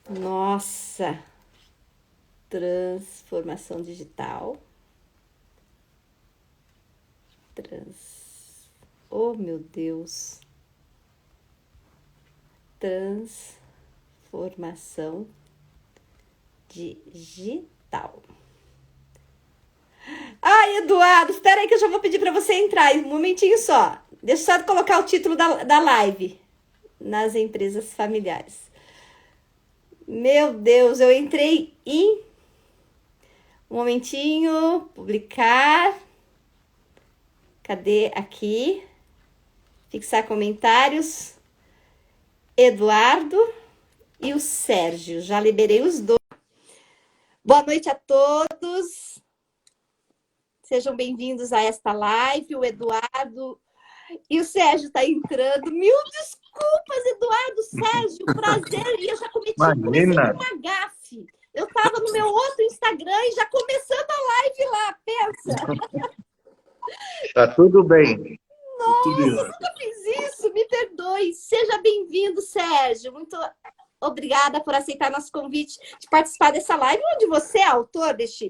Nossa, transformação digital. Oh, meu Deus. Transformação digital. Ai, Eduardo, espera aí que eu já vou pedir para você entrar. Um momentinho só. Deixa eu só colocar o título da live. Nas empresas familiares. Meu Deus, eu entrei em... Um momentinho. Publicar. Cadê? Aqui. Fixar comentários. Eduardo e o Sérgio. Já liberei os dois. Boa noite a todos. Sejam bem-vindos a esta live. O Eduardo e o Sérgio está entrando. Mil desculpas, Eduardo, Sérgio, prazer. E eu já comecei Imagina. uma gafe. Eu estava no meu outro Instagram e já começando a live lá, pensa. Tá tudo bem. Tudo em Nossa, ordem. nunca fiz isso, me perdoe. Seja bem-vindo, Sérgio. Muito obrigada por aceitar nosso convite de participar dessa live, onde você é autor deste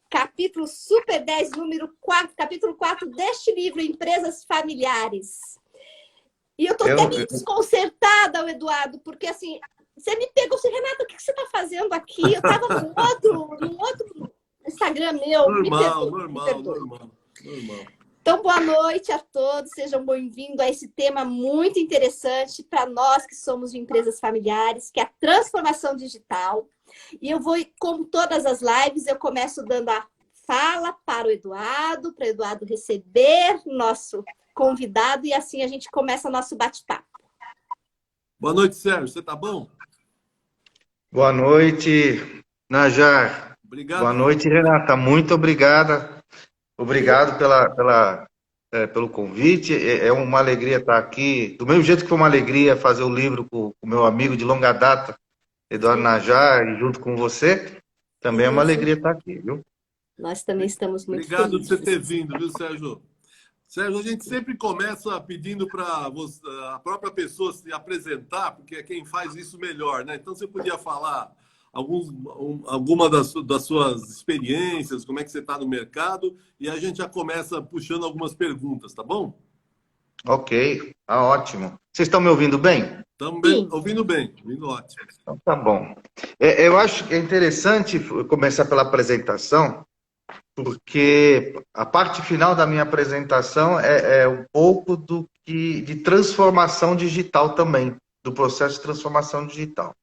capítulo Super 10, número 4, capítulo 4 deste livro, Empresas Familiares. E eu tô até meio desconcertada, Eduardo, porque assim, você me pegou assim, Renata, o que você está fazendo aqui? Eu estava num outro Instagram meu. Normal. Então, boa noite a todos, sejam bem-vindos a esse tema muito interessante para nós que somos de empresas familiares, que é a transformação digital. E eu vou, como todas as lives, eu começo dando a fala para o Eduardo receber nosso convidado e assim a gente começa nosso bate-papo. Boa noite, Sérgio. Você tá bom? Boa noite, Najar. Boa Obrigado. noite, Renata. Muito obrigada. Obrigado pelo convite. É uma alegria estar aqui. Do mesmo jeito que foi uma alegria fazer o livro com o meu amigo de longa data, Eduardo Najar, e junto com você, também é uma alegria estar aqui, viu? Nós também estamos muito Obrigado por você felizes. ter vindo, viu, Sérgio? Sérgio, a gente sempre começa pedindo para a própria pessoa se apresentar, porque é quem faz isso melhor, né? Então, você podia falar alguma das suas experiências, como é que você está no mercado, e a gente já começa puxando algumas perguntas, tá bom? Ok, tá ótimo. Vocês estão me ouvindo bem? Estamos Sim. ouvindo bem, ouvindo ótimo. Então, tá bom. Eu acho que é interessante começar pela apresentação, porque a parte final da minha apresentação é um pouco de transformação digital também, do processo de transformação digital.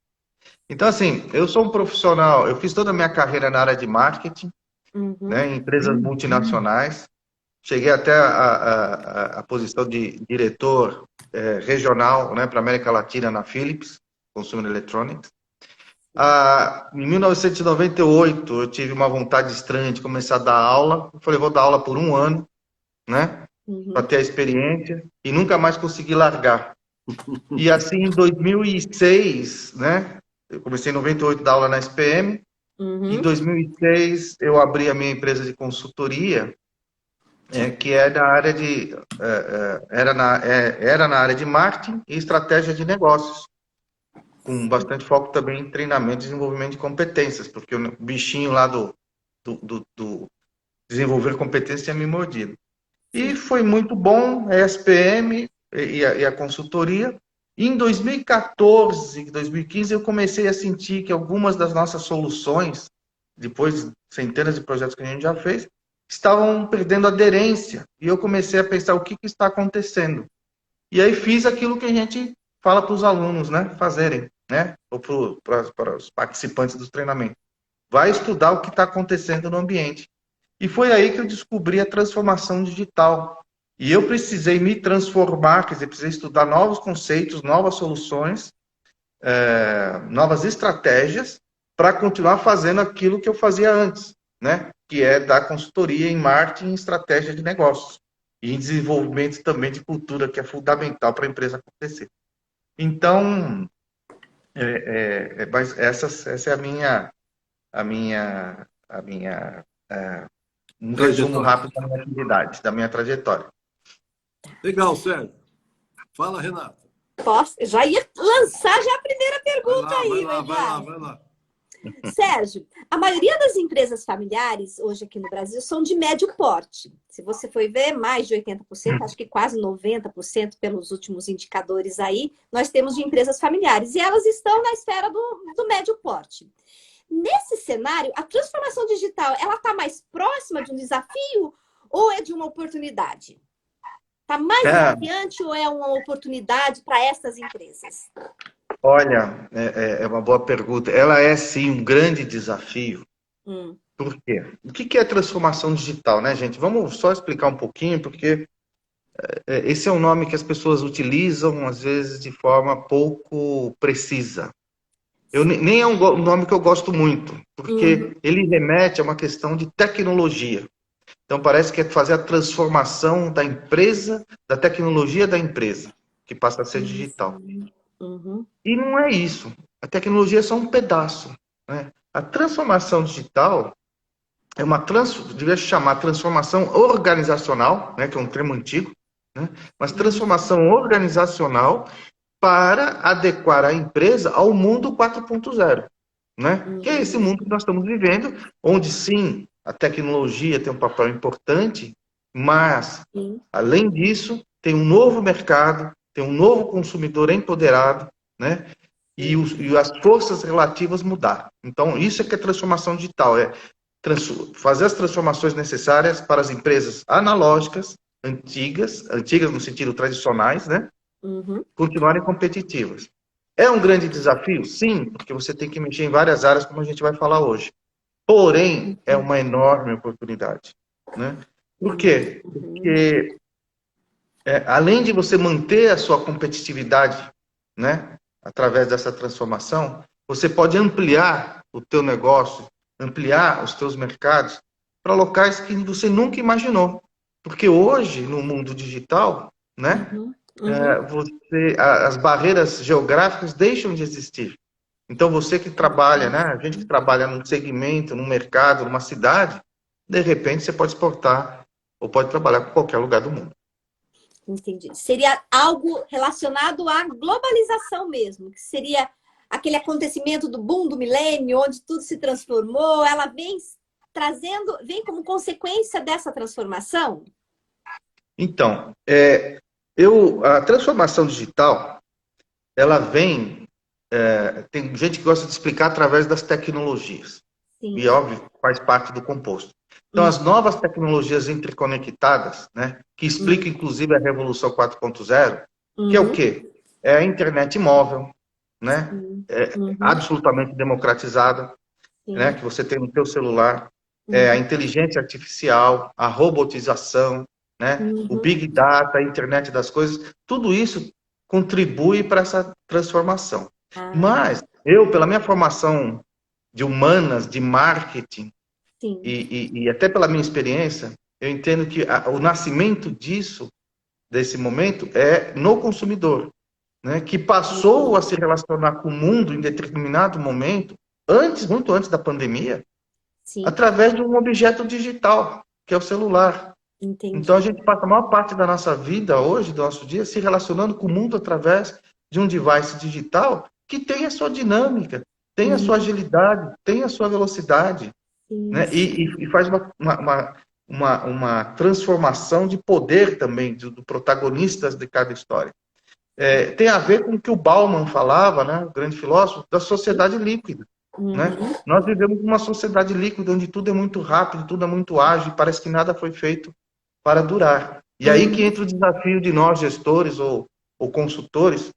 Então, assim, eu sou um profissional, eu fiz toda a minha carreira na área de marketing, né, em empresas multinacionais, cheguei até a posição de diretor regional, né, para a América Latina na Philips, Consumer Electronics. Em 1998, eu tive uma vontade estranha de começar a dar aula. Eu falei, vou dar aula por um ano, né? Para ter a experiência. E nunca mais consegui largar. E assim, em 2006, né? Eu comecei em 98 a dar aula na SPM. Em 2006, eu abri a minha empresa de consultoria, que é da área de... era na área de marketing e estratégia de negócios, com bastante foco também em treinamento e desenvolvimento de competências, porque o bichinho lá do desenvolver competência tinha me mordido. E foi muito bom a SPM e a consultoria. E em 2014, 2015, eu comecei a sentir que algumas das nossas soluções, depois de centenas de projetos que a gente já fez, estavam perdendo aderência. E eu comecei a pensar o que está acontecendo. E aí fiz aquilo que a gente fala para os alunos, né, fazerem, né, ou para os participantes dos treinamentos. Vai estudar o que está acontecendo no ambiente. E foi aí que eu descobri a transformação digital. E eu precisei me transformar, quer dizer, precisei estudar novos conceitos, novas soluções, novas estratégias para continuar fazendo aquilo que eu fazia antes, né, que é dar consultoria em marketing e estratégia de negócios e em desenvolvimento também de cultura, que é fundamental para a empresa acontecer. Então, mas essa é um resumo Trajetória. rápido da minha atividade, da minha trajetória. Legal, Sérgio. Fala, Renato. Posso? Eu já ia lançar já a primeira pergunta aí, vai lá, Eduardo. vai lá. Sérgio, a maioria das empresas familiares hoje aqui no Brasil são de médio porte. Se você for ver, mais de 80%, acho que quase 90% pelos últimos indicadores aí, nós temos de empresas familiares. E elas estão na esfera do médio porte. Nesse cenário, a transformação digital, ela está mais próxima de um desafio ou é de uma oportunidade? Está mais desafiante ou é uma oportunidade para essas empresas? Olha, é uma boa pergunta. Ela é, sim, um grande desafio. Por quê? O que é transformação digital, né, gente? Vamos só explicar um pouquinho, porque esse é um nome que as pessoas utilizam, às vezes, de forma pouco precisa. Nem é um nome que eu gosto muito, porque ele remete a uma questão de tecnologia. Então, parece que é fazer a transformação da empresa, da tecnologia da empresa, que passa a ser digital. E não é isso. A tecnologia é só um pedaço, né? A transformação digital é devia chamar transformação organizacional, né, que é um termo antigo, né? Mas transformação organizacional para adequar a empresa ao mundo 4.0, né? Que é esse mundo que nós estamos vivendo, onde sim, a tecnologia tem um papel importante, mas, além disso, tem um novo mercado, tem um novo consumidor empoderado, né? E as forças relativas mudaram. Então, isso é que é transformação digital, fazer as transformações necessárias para as empresas analógicas, antigas no sentido tradicionais, né? Continuarem competitivas. É um grande desafio? Sim, porque você tem que mexer em várias áreas, como a gente vai falar hoje. Porém, é uma enorme oportunidade, né? Por quê? Porque, além de você manter a sua competitividade, né, através dessa transformação, você pode ampliar o teu negócio, ampliar os teus mercados para locais que você nunca imaginou. Porque hoje, no mundo digital, né, as barreiras geográficas deixam de existir. Então, você que trabalha, né, a gente que trabalha num segmento, num mercado, numa cidade, de repente você pode exportar ou pode trabalhar com qualquer lugar do mundo. Entendi. Seria algo relacionado à globalização mesmo, que seria aquele acontecimento do boom do milênio, onde tudo se transformou, ela vem vem como consequência dessa transformação? Então, a transformação digital, ela vem, tem gente que gosta de explicar através das tecnologias. Sim. E, óbvio, faz parte do composto. Então, as novas tecnologias interconectadas, né, que explicam, inclusive, a Revolução 4.0, que é o quê? É a internet móvel, né? Absolutamente democratizada, né, que você tem no seu celular, a inteligência artificial, a robotização, né, o Big Data, a internet das coisas, tudo isso contribui para essa transformação. Mas, pela minha formação de humanas, de marketing, e até pela minha experiência, eu entendo que o nascimento desse momento, é no consumidor, né, que passou a se relacionar com o mundo em determinado momento, muito antes da pandemia, através de um objeto digital, que é o celular. Entendi. Então, a gente passa a maior parte da nossa vida hoje, do nosso dia, se relacionando com o mundo através de um device digital que tem a sua dinâmica, tem a sua agilidade, tem a sua velocidade, né? E faz uma transformação de poder também, do protagonista de cada história. Tem a ver com o que o Bauman falava, né, o grande filósofo, da sociedade líquida. Né? Nós vivemos numa sociedade líquida, onde tudo é muito rápido, tudo é muito ágil, e parece que nada foi feito para durar. E aí que entra o desafio de nós, gestores ou consultores,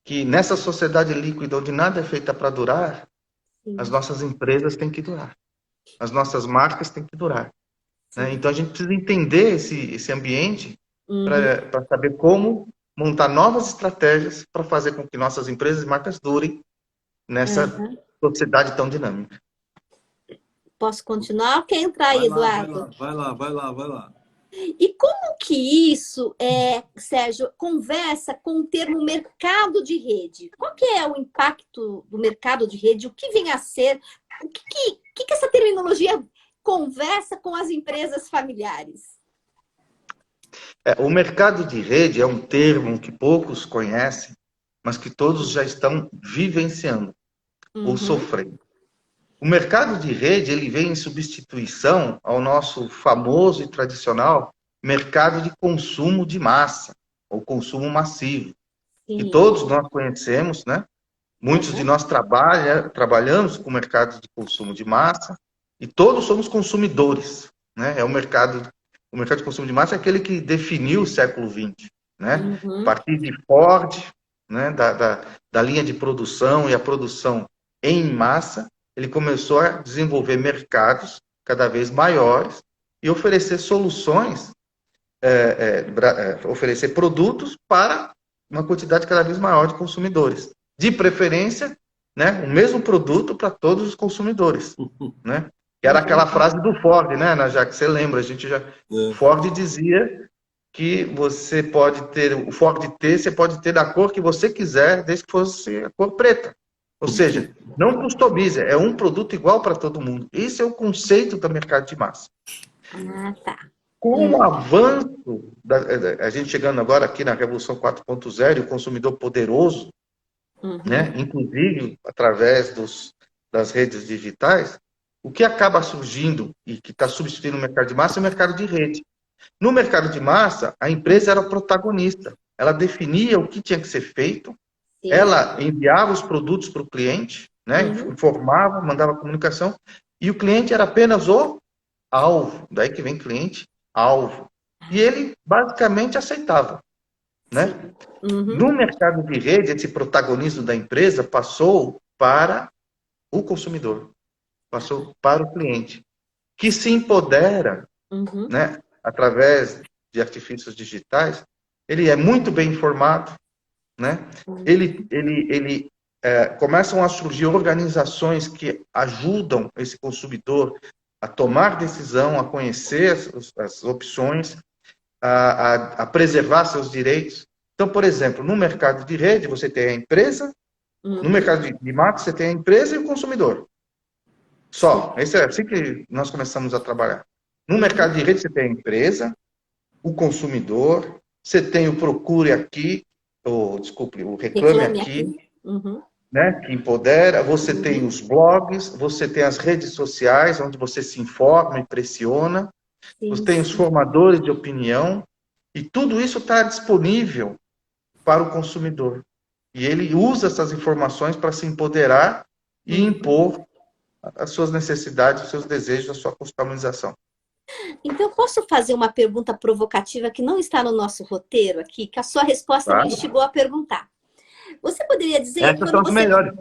que nessa sociedade líquida, onde nada é feito para durar, as nossas empresas têm que durar. As nossas marcas têm que durar. Né? Então, a gente precisa entender esse ambiente para saber como montar novas estratégias para fazer com que nossas empresas e marcas durem nessa sociedade tão dinâmica. Posso continuar? Quer entrar aí, Eduardo? Vai lá. E como que isso, Sérgio, conversa com o termo mercado de rede? Qual que é o impacto do mercado de rede? O que vem a ser? O que essa terminologia conversa com as empresas familiares? O mercado de rede é um termo que poucos conhecem, mas que todos já estão vivenciando ou sofrendo. O mercado de rede, ele vem em substituição ao nosso famoso e tradicional mercado de consumo de massa, ou consumo massivo, que Sim. todos nós conhecemos, né? Muitos de nós trabalhamos com o mercado de consumo de massa e todos somos consumidores, né? O mercado de consumo de massa é aquele que definiu o século XX, né? A partir de Ford, né? Da linha de produção e a produção em massa, ele começou a desenvolver mercados cada vez maiores e oferecer soluções, oferecer produtos para uma quantidade cada vez maior de consumidores. De preferência, né, o mesmo produto para todos os consumidores, né? Que era aquela frase do Ford, né, Ana Jaque? Você lembra? Ford dizia que você pode ter, o Ford T, você pode ter da cor que você quiser, desde que fosse a cor preta. Ou seja, não customize, é um produto igual para todo mundo. Esse é o conceito do mercado de massa. Tá. Com o avanço, a gente chegando agora aqui na Revolução 4.0, o consumidor poderoso, né? Inclusive através das redes digitais, o que acaba surgindo e que está substituindo o mercado de massa é o mercado de rede. No mercado de massa, a empresa era o protagonista. Ela definia o que tinha que ser feito, ela enviava os produtos para o cliente, né? Informava, mandava comunicação, e o cliente era apenas o alvo. Daí que vem cliente, alvo. E ele basicamente aceitava, né? No mercado de rede, esse protagonismo da empresa passou para o consumidor, passou para o cliente, que se empodera, né, através de artifícios digitais. Ele é muito bem informado, né? Começam a surgir organizações que ajudam esse consumidor a tomar decisão, a conhecer as opções, a preservar seus direitos. Então, por exemplo, no mercado de rede, você tem a empresa, no mercado de massa, você tem a empresa e o consumidor. Só. Esse é assim que nós começamos a trabalhar. No mercado de rede, você tem a empresa, o consumidor, você tem o procure aqui, o reclame aqui, né, que empodera, você tem os blogs, você tem as redes sociais, onde você se informa e pressiona, você tem os formadores de opinião, e tudo isso está disponível para o consumidor. E ele usa essas informações para se empoderar e impor as suas necessidades, os seus desejos, a sua customização. Então, posso fazer uma pergunta provocativa que não está no nosso roteiro aqui, que a sua resposta me instigou a perguntar. Você poderia dizer... Essas são as melhores.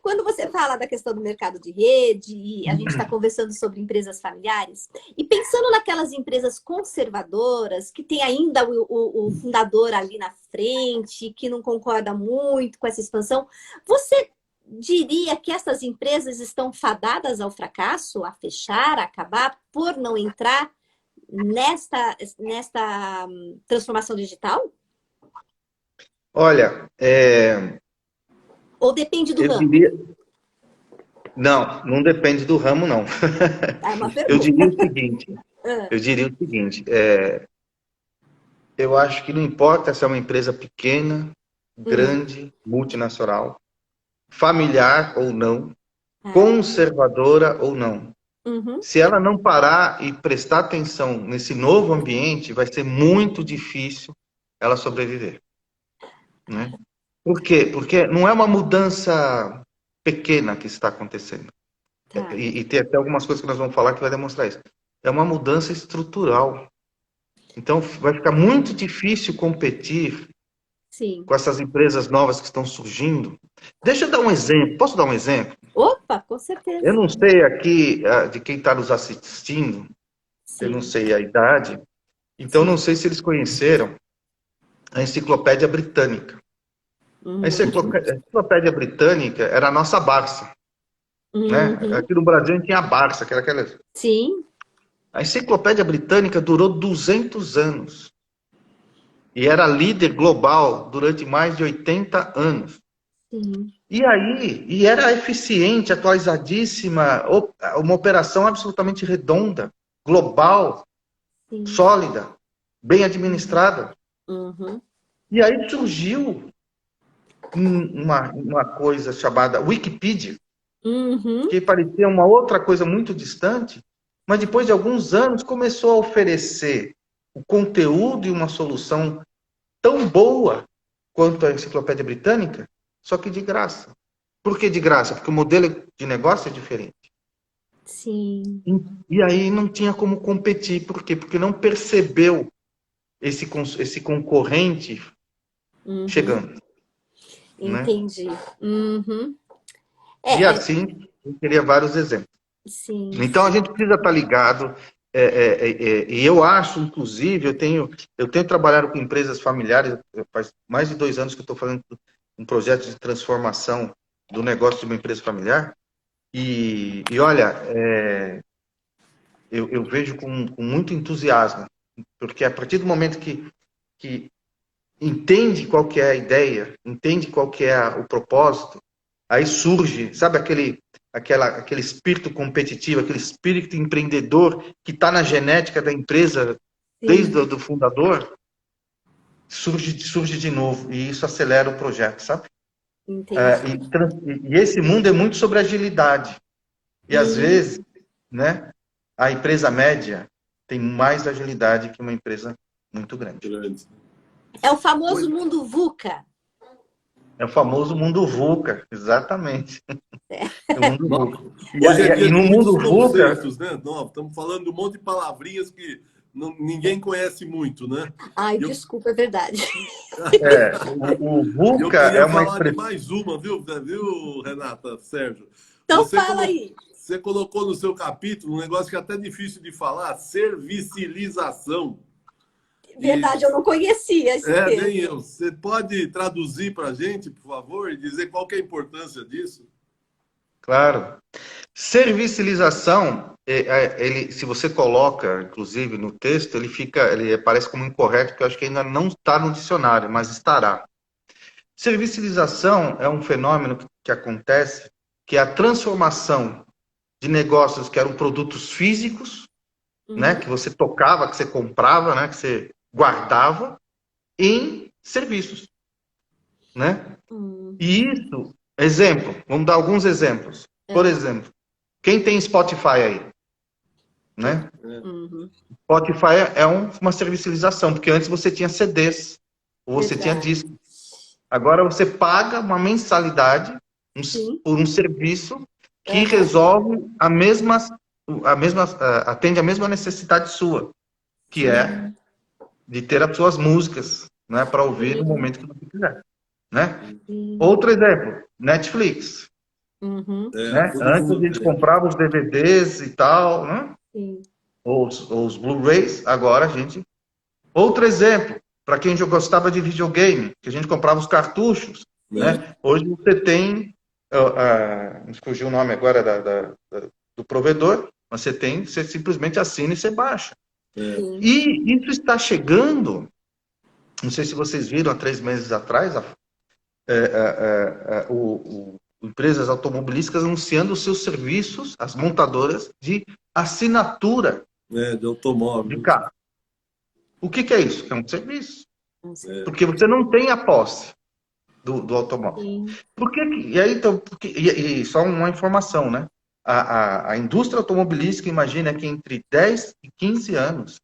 Quando você fala da questão do mercado de rede, e a gente está conversando sobre empresas familiares, e pensando naquelas empresas conservadoras, que tem ainda o fundador ali na frente, que não concorda muito com essa expansão, você diria que essas empresas estão fadadas ao fracasso, a fechar, a acabar, por não entrar nesta transformação digital? Olha, ou depende do ramo? Não depende do ramo, não. É uma pergunta. Eu diria o seguinte, eu acho que não importa se é uma empresa pequena, grande, multinacional, familiar ou não, conservadora ou não. Se ela não parar e prestar atenção nesse novo ambiente, vai ser muito difícil ela sobreviver. Né? Por quê? Porque não é uma mudança pequena que está acontecendo. E tem até algumas coisas que nós vamos falar que vai demonstrar isso. É uma mudança estrutural. Então, vai ficar muito difícil competir com essas empresas novas que estão surgindo. Deixa eu dar um exemplo. Posso dar um exemplo? Opa, com certeza. Eu não sei aqui de quem está nos assistindo, eu não sei a idade, então não sei se eles conheceram a Enciclopédia Britânica. A Enciclopédia Britânica era a nossa Barça. Né? Aqui no Brasil a gente tinha a Barça, que era aquela... Sim. A Enciclopédia Britânica durou 200 anos. E era líder global durante mais de 80 anos. Sim. E era eficiente, atualizadíssima, uma operação absolutamente redonda, global, sólida. bem administrada. Uhum. E aí surgiu uma coisa chamada Wikipedia, Uhum. que parecia uma outra coisa muito distante, mas depois de alguns anos começou a oferecer o conteúdo e uma solução tão boa quanto a Enciclopédia Britânica, só que de graça. Por que de graça? Porque o modelo de negócio é diferente. Sim. E aí não tinha como competir. Por quê? Porque não percebeu esse concorrente Uhum. chegando. Né? Entendi. Uhum. E assim, eu queria vários exemplos. Sim. Então a gente precisa estar ligado. E eu acho, inclusive, eu tenho trabalhado com empresas familiares, faz mais de 2 anos que eu estou fazendo um projeto de transformação do negócio de uma empresa familiar. E olha, eu vejo com muito entusiasmo, porque a partir do momento que entende qual que é a ideia, entende qual que é o propósito, aí surge, sabe aquele espírito competitivo, aquele espírito empreendedor que está na genética da empresa desde o fundador, surge de novo e isso acelera o projeto, sabe? Entendi. E esse mundo é muito sobre agilidade. E às vezes, né, a empresa média tem mais agilidade que uma empresa muito grande. É o famoso mundo VUCA. É o famoso mundo VUCA, exatamente. O mundo VUCA. Hoje é dia E de no muitos mundo VUCA, conceitos, né? Nós estamos falando de um monte de palavrinhas que ninguém conhece muito, né? Ai, desculpa, é verdade. o Eu VUCA é queria uma falar de expressão. mais uma, viu, Renata, Sérgio? Então fala aí. Você colocou no seu capítulo um negócio que é até difícil de falar, servicilização. Verdade, eu não conhecia esse termo. Nem eu. Você pode traduzir para a gente, por favor, e dizer qual que é a importância disso? Claro. Servicilização, se você coloca, inclusive, no texto, ele aparece como incorreto, porque eu acho que ainda não está no dicionário, mas estará. Servicilização é um fenômeno que acontece, que é a transformação de negócios que eram produtos físicos, né, que você tocava, que você comprava, né, que você guardava, em serviços, né? E isso, exemplo, vamos dar alguns exemplos. Por exemplo, quem tem Spotify aí, né? Spotify é uma servicilização, porque antes você tinha CDs, ou você tinha discos. Agora você paga uma mensalidade por um serviço que resolve atende a mesma necessidade sua, que é de ter as suas músicas, né, para ouvir no momento que você quiser, né? Outro exemplo, Netflix. Né? Antes a gente comprava os DVDs e tal, né? Ou os Blu-rays, agora a gente... Outro exemplo, para quem já gostava de videogame, que a gente comprava os cartuchos, né? Hoje você tem, me fugiu o nome agora do provedor, mas você simplesmente assina e você baixa. E isso está chegando, não sei se vocês viram há 3 meses atrás, empresas automobilísticas anunciando os seus serviços, as montadoras, de assinatura de automóvel. de carro. O que é isso? É um serviço. Porque você não tem a posse do automóvel. Por que, e aí, então, e só uma informação, né? A indústria automobilística, imagina que entre 10 e 15 anos,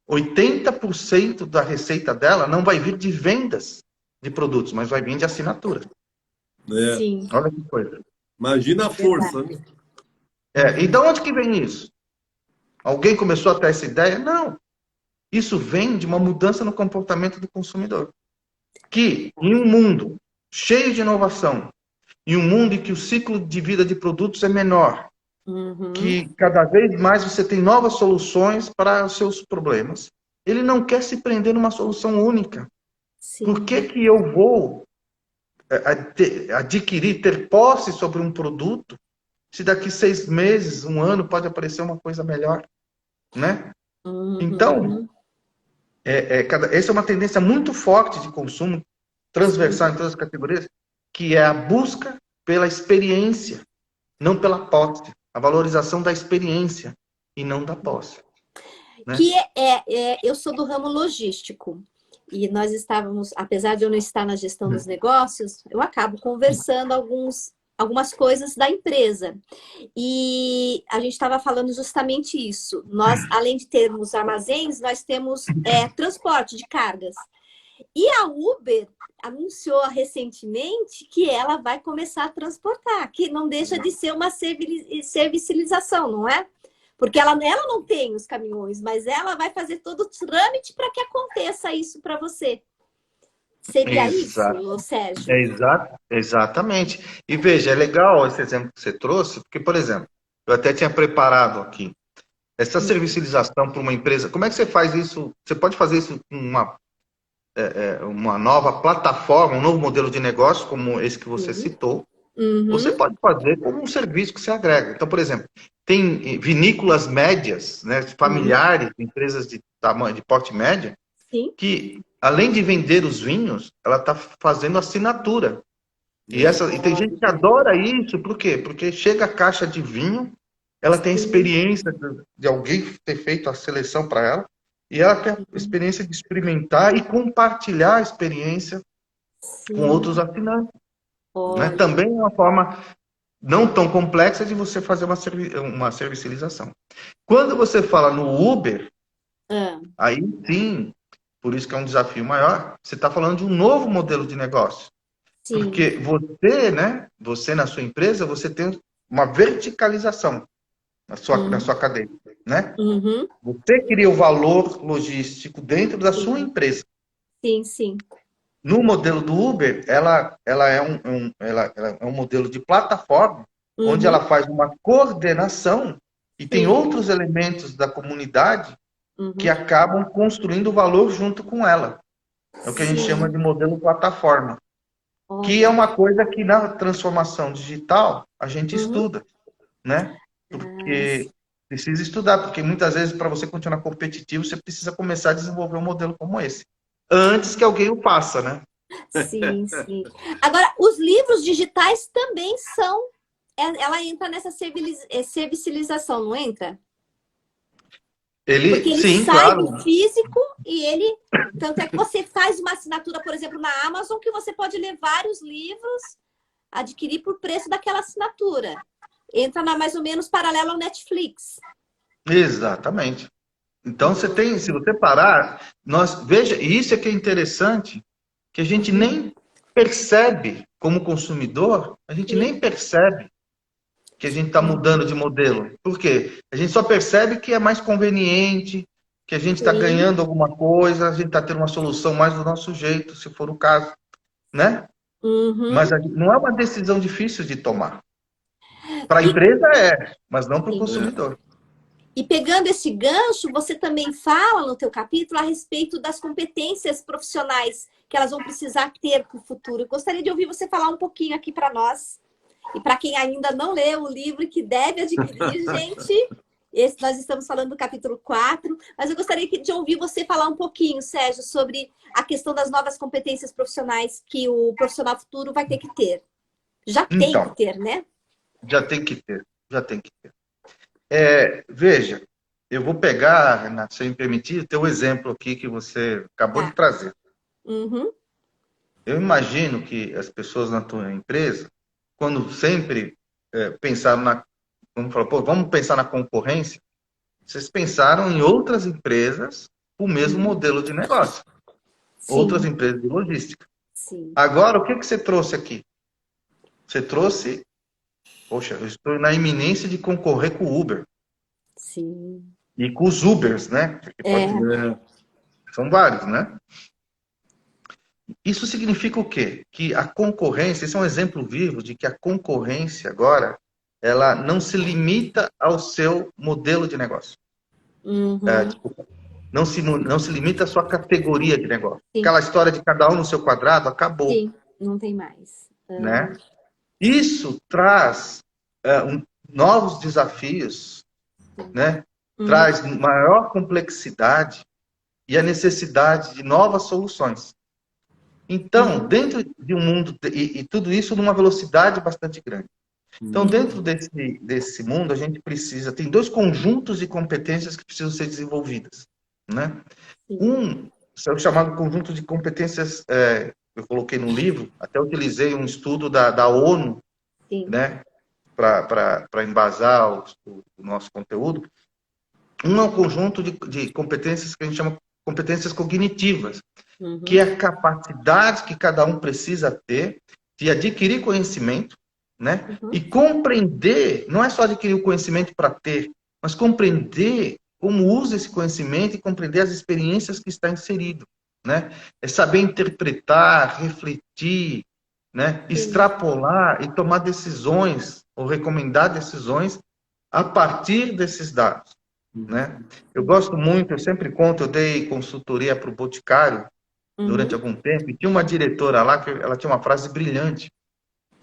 80% da receita dela não vai vir de vendas de produtos, mas vai vir de assinatura. Sim. Olha que coisa. Imagina a força, né? E de onde que vem isso? Alguém começou a ter essa ideia? Não. Isso vem de uma mudança no comportamento do consumidor. Que, em um mundo cheio de inovação, em um mundo em que o ciclo de vida de produtos é menor, que cada vez mais você tem novas soluções para os seus problemas, ele não quer se prender numa solução única. Por que eu vou adquirir, ter posse sobre um produto, se daqui 6 meses, 1 ano, pode aparecer uma coisa melhor, né? Então, essa é uma tendência muito forte de consumo, transversal em todas as categorias, que é a busca pela experiência, não pela posse. A valorização da experiência e não da posse. né? Eu sou do ramo logístico. E nós estávamos, apesar de eu não estar na gestão dos negócios, eu acabo conversando algumas coisas da empresa. E a gente estava falando justamente isso. Nós, além de termos armazéns, nós temos transporte de cargas. E a Uber anunciou recentemente que ela vai começar a transportar, que não deixa de ser uma servicialização, não é? Porque ela não tem os caminhões, mas ela vai fazer todo o trâmite para que aconteça isso para você. Seria isso, Sérgio? Exatamente. E veja, é legal esse exemplo que você trouxe, porque, por exemplo, eu até tinha preparado aqui, essa servicialização para uma empresa, como é que você faz isso? Você pode fazer isso com uma nova plataforma, um novo modelo de negócio, como esse que você citou. Você pode fazer como um serviço que você agrega. Então, por exemplo, tem vinícolas médias, né, familiares, empresas de tamanho, de porte médio, Sim. que, além de vender os vinhos, ela está fazendo assinatura. E tem gente que adora isso, por quê? Porque chega a caixa de vinho, ela tem experiência de alguém ter feito a seleção para ela, e ela tem a experiência de experimentar e compartilhar a experiência com outros assinantes. Né? Também é uma forma não tão complexa de você fazer uma servicialização. Quando você fala no Uber, aí sim, por isso que é um desafio maior, você está falando de um novo modelo de negócio. Sim. Porque você na sua empresa, você tem uma verticalização na sua cadeia. Né? Você cria o valor logístico dentro da sua empresa. Sim, sim. No modelo do Uber, ela é um modelo de plataforma, onde ela faz uma coordenação e tem outros elementos da comunidade que acabam construindo valor junto com ela. É o que a gente chama de modelo plataforma. Que é uma coisa que na transformação digital a gente estuda, né? Porque precisa estudar, porque muitas vezes para você continuar competitivo, você precisa começar a desenvolver um modelo como esse. Antes que alguém o faça, né? Sim, sim. Agora, os livros digitais também são... Ela entra nessa servicialização, não entra? Porque ele sim, sai claro. do físico e ele... Tanto é que você faz uma assinatura, por exemplo, na Amazon, que você pode ler vários livros, adquirir por preço daquela assinatura. Entra mais ou menos paralelo ao Netflix. Exatamente. Então, se você parar, veja, e isso é que é interessante, que a gente nem percebe, como consumidor, a gente nem percebe que a gente está mudando de modelo. Por quê? A gente só percebe que é mais conveniente, que a gente está ganhando alguma coisa, a gente está tendo uma solução mais do nosso jeito, se for o caso, né? Mas não é uma decisão difícil de tomar. Para a empresa mas não para o consumidor. E pegando esse gancho, você também fala no teu capítulo a respeito das competências profissionais que elas vão precisar ter para o futuro. Eu gostaria de ouvir você falar um pouquinho aqui para nós. E para quem ainda não leu o livro e que deve adquirir, gente, nós estamos falando do capítulo 4, mas eu gostaria de ouvir você falar um pouquinho, Sérgio, sobre a questão das novas competências profissionais que o profissional futuro vai ter que ter. Já tem que ter, né? Já tem que ter. Veja, eu vou pegar, Renata, se me permitir, o teu exemplo aqui que você acabou de trazer. Eu imagino que as pessoas na tua empresa, quando sempre pensaram vamos pensar na concorrência, vocês pensaram em outras empresas com o mesmo modelo de negócio. Sim. Outras empresas de logística. Sim. Agora, o que você trouxe aqui? Você trouxe... Poxa, eu estou na iminência de concorrer com o Uber. Sim. E com os Ubers, né? São vários, né? Isso significa o quê? Que a concorrência, esse é um exemplo vivo de que a concorrência agora, ela não se limita ao seu modelo de negócio. Não se limita à sua categoria de negócio. Sim. Aquela história de cada um no seu quadrado acabou. Sim, não tem mais. Né? Isso traz novos desafios, né? Traz maior complexidade e a necessidade de novas soluções. Então, dentro de um mundo, e tudo isso numa velocidade bastante grande. Então, dentro desse mundo, a gente precisa... Tem dois conjuntos de competências que precisam ser desenvolvidas, né? Um é o chamado conjunto de competências, eu coloquei no livro, até utilizei um estudo da ONU, Sim. né, para embasar o nosso conteúdo. Um é um conjunto de competências que a gente chama competências cognitivas, que é a capacidade que cada um precisa ter de adquirir conhecimento, né? E compreender, não é só adquirir o conhecimento para ter, mas compreender como usa esse conhecimento e compreender as experiências que está inserido, né? É saber interpretar, refletir, né? Extrapolar e tomar decisões ou recomendar decisões a partir desses dados, né? Eu gosto muito, eu sempre conto, eu dei consultoria para o Boticário durante algum tempo, e tinha uma diretora lá que ela tinha uma frase brilhante.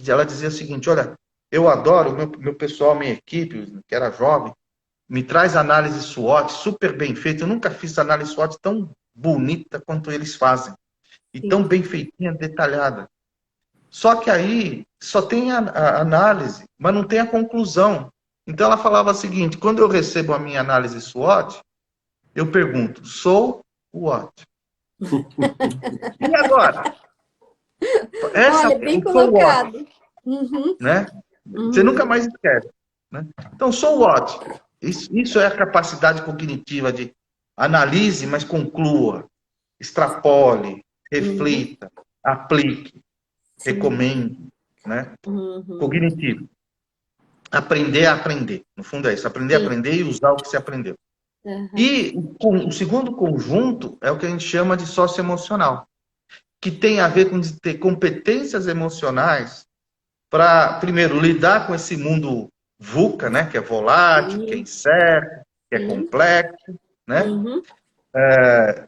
Ela dizia o seguinte: olha, eu adoro, meu pessoal, minha equipe, que era jovem, me traz análise SWOT super bem feita. Eu nunca fiz análise SWOT tão bonita quanto eles fazem. E tão bem feitinha, detalhada. Só que aí só tem a análise, mas não tem a conclusão. Então ela falava o seguinte: quando eu recebo a minha análise SWOT, eu pergunto, sou what? E agora? Olha, bem o so what, colocado. né? Você nunca mais esquece, né? Então, so what? Isso é a capacidade cognitiva de analise, mas conclua, extrapole, reflita, aplique, recomende, né? Cognitivo. Aprender a aprender. No fundo é isso, aprender a aprender e usar o que você aprendeu. E o segundo conjunto é o que a gente chama de socioemocional, que tem a ver com ter competências emocionais para, primeiro, lidar com esse mundo VUCA, né, que é volátil, que é incerto, que é complexo, né,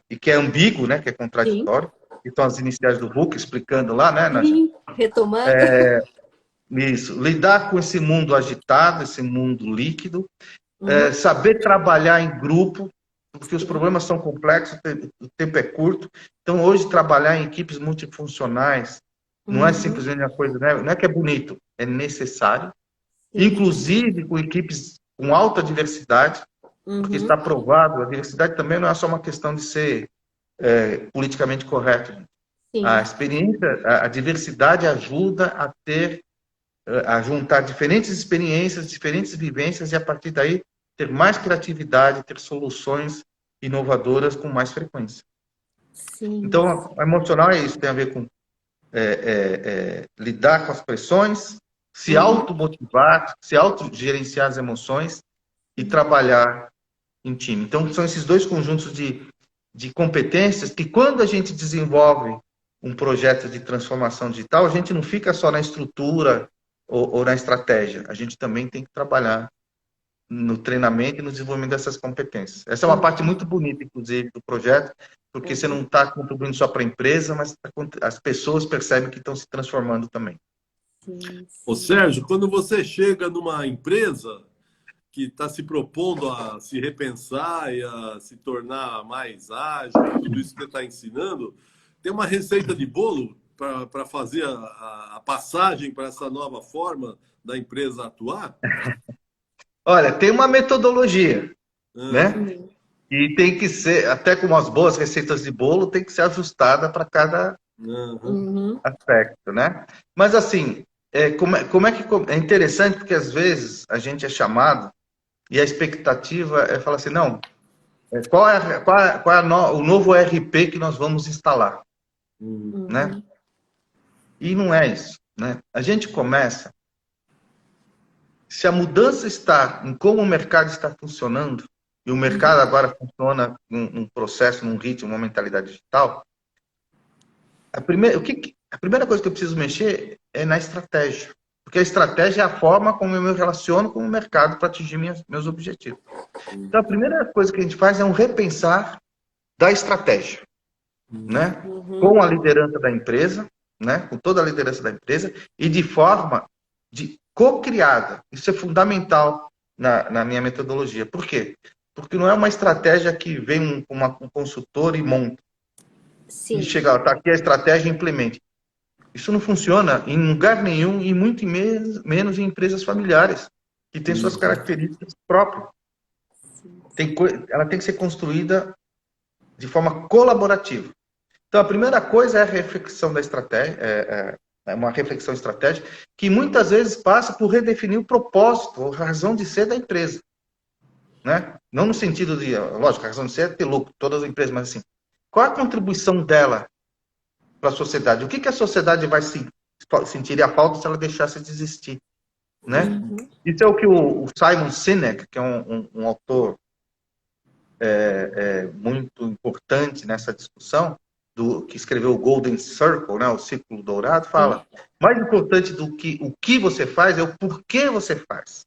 e que é ambíguo, né, que é contraditório. Que são as iniciais do VUCA, explicando lá, né, Nádia? Retomando. Isso, lidar com esse mundo agitado, esse mundo líquido, saber trabalhar em grupo, porque os problemas são complexos, o tempo é curto. Então, hoje, trabalhar em equipes multifuncionais não é simplesmente uma coisa, né? Não é que é bonito, é necessário. Inclusive com equipes com alta diversidade, porque está provado, a diversidade também não é só uma questão de ser politicamente correto. A experiência, a diversidade ajuda a juntar diferentes experiências, diferentes vivências e a partir daí ter mais criatividade, ter soluções inovadoras com mais frequência. Então, a emocional é isso, tem a ver com lidar com as pressões, se automotivar, se autogerenciar as emoções e trabalhar em time. Então, são esses dois conjuntos de competências que, quando a gente desenvolve um projeto de transformação digital, a gente não fica só na estrutura ou na estratégia. A gente também tem que trabalhar no treinamento e no desenvolvimento dessas competências. Essa é uma parte muito bonita, inclusive, do projeto, porque você não está contribuindo só para a empresa, mas as pessoas percebem que estão se transformando também. Ô Sérgio, quando você chega numa empresa que está se propondo a se repensar e a se tornar mais ágil, tudo isso que você está ensinando, tem uma receita de bolo para fazer a passagem para essa nova forma da empresa atuar? Olha, tem uma metodologia, né? E tem que ser, até com umas boas receitas de bolo, tem que ser ajustada para cada aspecto, né? Mas assim, é interessante porque às vezes a gente é chamado e a expectativa é falar assim, não, qual é o novo ERP que nós vamos instalar, né? E não é isso, né? A gente começa, se a mudança está em como o mercado está funcionando, e o mercado agora funciona num processo, num ritmo, numa mentalidade digital, a primeira coisa que eu preciso mexer é na estratégia. Porque a estratégia é a forma como eu me relaciono com o mercado para atingir meus objetivos. Então, a primeira coisa que a gente faz é um repensar da estratégia, né? Com a liderança da empresa, né? Com toda a liderança da empresa, e de forma co-criada. Isso é fundamental na minha metodologia. Por quê? Porque não é uma estratégia que vem um consultor e monta. E chega, está aqui a estratégia e implemente. Isso não funciona em lugar nenhum e muito menos em empresas familiares, que têm suas características próprias. Ela tem que ser construída de forma colaborativa. Então, a primeira coisa é a reflexão da estratégia, é uma reflexão estratégica, que muitas vezes passa por redefinir o propósito, a razão de ser da empresa. Né? Não no sentido de, lógico, a razão de ser é ter lucro, todas as empresas, mas assim, qual a contribuição dela para a sociedade? O que a sociedade vai sentir a falta se ela deixasse de existir? Né? Isso é o que o Simon Sinek, que é um autor muito importante nessa discussão, que escreveu o Golden Circle, né, o Círculo Dourado, fala, mais importante do que o que você faz é o porquê você faz.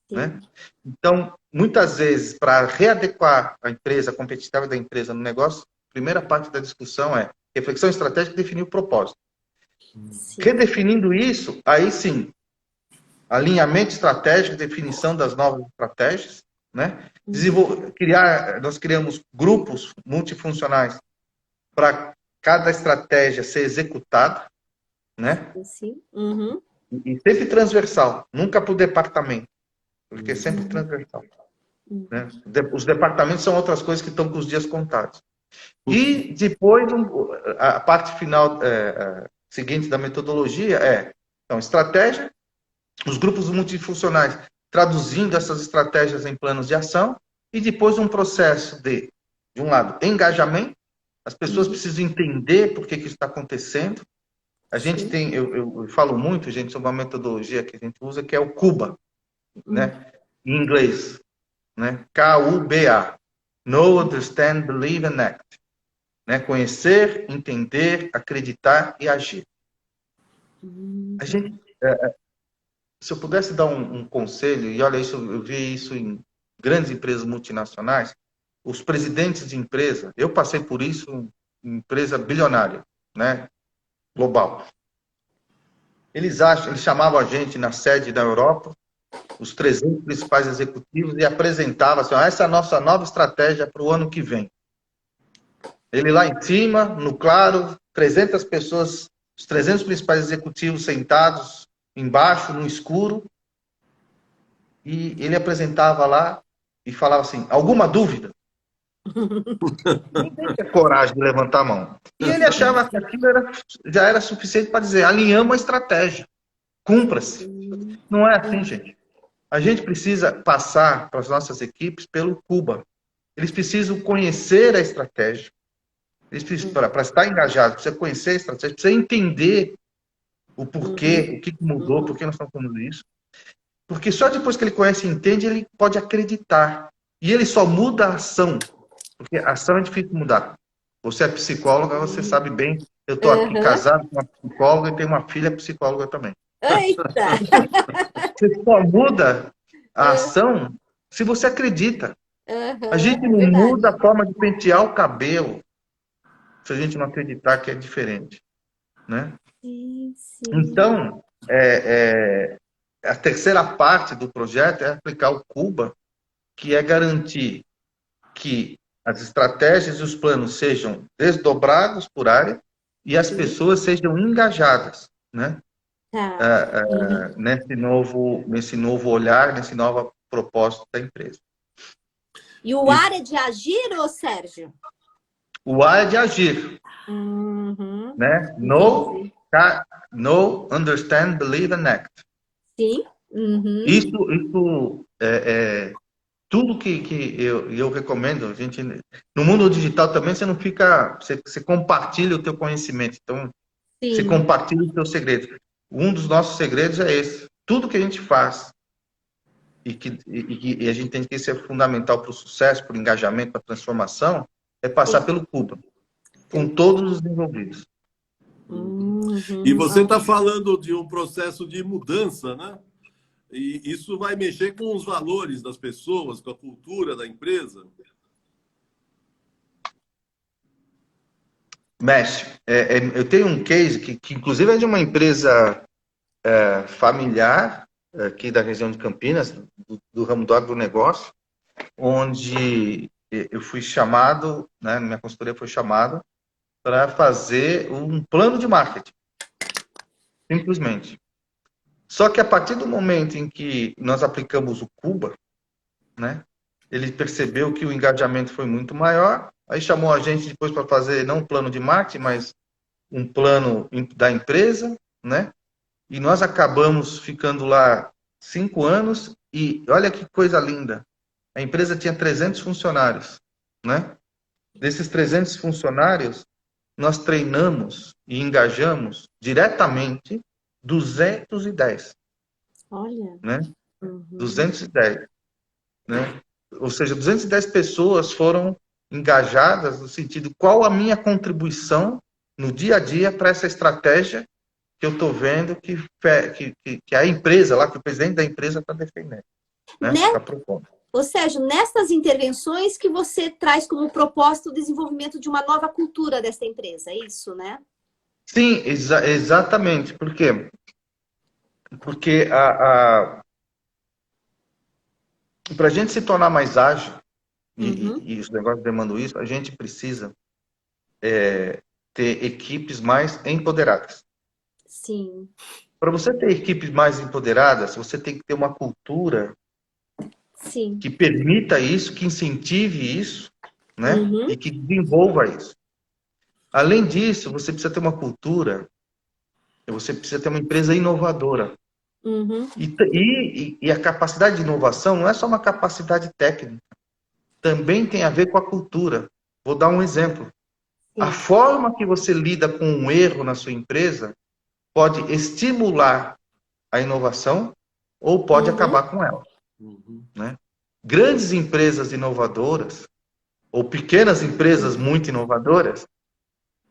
Né? Então, muitas vezes, para readequar a empresa, a competitividade da empresa no negócio, a primeira parte da discussão é reflexão estratégica e definir o propósito. Sim. Redefinindo isso, aí sim, alinhamento estratégico, definição das novas estratégias, né? Nós criamos grupos multifuncionais para cada estratégia ser executada, né? Sim. E sempre transversal, nunca para o departamento, porque é sempre transversal. Né? Os departamentos são outras coisas que estão com os dias contados. E depois, a parte final seguinte da metodologia então, estratégia, os grupos multifuncionais traduzindo essas estratégias em planos de ação, e depois um processo de um lado, engajamento, as pessoas precisam entender por que isso está acontecendo. A gente tem, eu falo muito, gente, sobre uma metodologia que a gente usa, que é o CUBA, né? Em inglês, né? K-U-B-A. Know, Understand, Believe and Act. Né? Conhecer, entender, acreditar e agir. A gente, se eu pudesse dar um conselho, e olha, eu vi isso em grandes empresas multinacionais, os presidentes de empresa, eu passei por isso em empresa bilionária, né? Global. Eles chamavam a gente na sede da Europa, os 300 principais executivos, e apresentavam assim, essa é a nossa nova estratégia para o ano que vem. Ele lá em cima, no claro, 300 pessoas, os 300 principais executivos sentados embaixo, no escuro, e ele apresentava lá e falava assim, alguma dúvida? Ninguém tinha coragem de levantar a mão. E ele achava que aquilo já era suficiente para dizer, alinhamos a estratégia, cumpra-se. Não é assim, gente. A gente precisa passar para as nossas equipes pelo CUBA. Eles precisam conhecer a estratégia. Para estar engajado, precisa conhecer a estratégia, precisa entender o porquê, o que mudou, por que nós estamos fazendo isso. Porque só depois que ele conhece e entende, ele pode acreditar. E ele só muda a ação. Porque a ação é difícil de mudar. Você é psicóloga, você sabe bem. Eu estou aqui casado com uma psicóloga e tenho uma filha psicóloga também. Eita! Você só muda a ação se você acredita. A gente não muda a forma de pentear o cabelo se a gente não acreditar que é diferente. Né? Sim. Então, a terceira parte do projeto é aplicar o CUBA, que é garantir que as estratégias e os planos sejam desdobrados por área e as pessoas sejam engajadas, né? Nesse novo olhar, nesse novo propósito da empresa. E o área de agir, ô Sérgio? O A é de agir. Né? Know, understand, believe and act. Sim. Isso tudo que eu recomendo, gente, no mundo digital também você não fica, você compartilha o teu conhecimento, então você compartilha os teus segredos. Um dos nossos segredos é esse. Tudo que a gente faz e a gente tem que ser fundamental para o sucesso, para o engajamento, para a transformação, é passar pelo CUBA, com todos os envolvidos. E você está falando de um processo de mudança, né? E isso vai mexer com os valores das pessoas, com a cultura da empresa? Mexe. Eu tenho um case que inclusive é de uma empresa familiar aqui da região de Campinas, do ramo do agronegócio, onde eu fui chamado, né, minha consultoria foi chamada para fazer um plano de marketing. simplesmente. Só que a partir do momento em que nós aplicamos o Cuba, né, ele percebeu que o engajamento foi muito maior, aí chamou a gente depois para fazer não um plano de marketing, mas um plano da empresa, né? E nós acabamos ficando lá 5 anos e olha que coisa linda. A empresa tinha 300 funcionários, né? Desses 300 funcionários, nós treinamos e engajamos diretamente 210, Olha. né? Uhum. 210, né? Ou seja, 210 pessoas foram engajadas no sentido qual a minha contribuição no dia a dia para essa estratégia que eu estou vendo que a empresa lá, que o presidente da empresa está defendendo, né? Está propondo. Ou seja, nessas intervenções que você traz como propósito o desenvolvimento de uma nova cultura dessa empresa, é isso, né? Sim, exatamente. Por quê? Porque para a gente se tornar mais ágil, e os negócios demandam isso, a gente precisa ter equipes mais empoderadas. Sim. Para você ter equipes mais empoderadas, você tem que ter uma cultura Sim. que permita isso, que incentive isso, né? E que desenvolva isso. Além disso, você precisa ter uma cultura, você precisa ter uma empresa inovadora. E a capacidade de inovação não é só uma capacidade técnica, também tem a ver com a cultura. Vou dar um exemplo. Sim. A forma que você lida com um erro na sua empresa pode estimular a inovação ou pode acabar com ela. Né? Grandes empresas inovadoras, ou pequenas empresas muito inovadoras,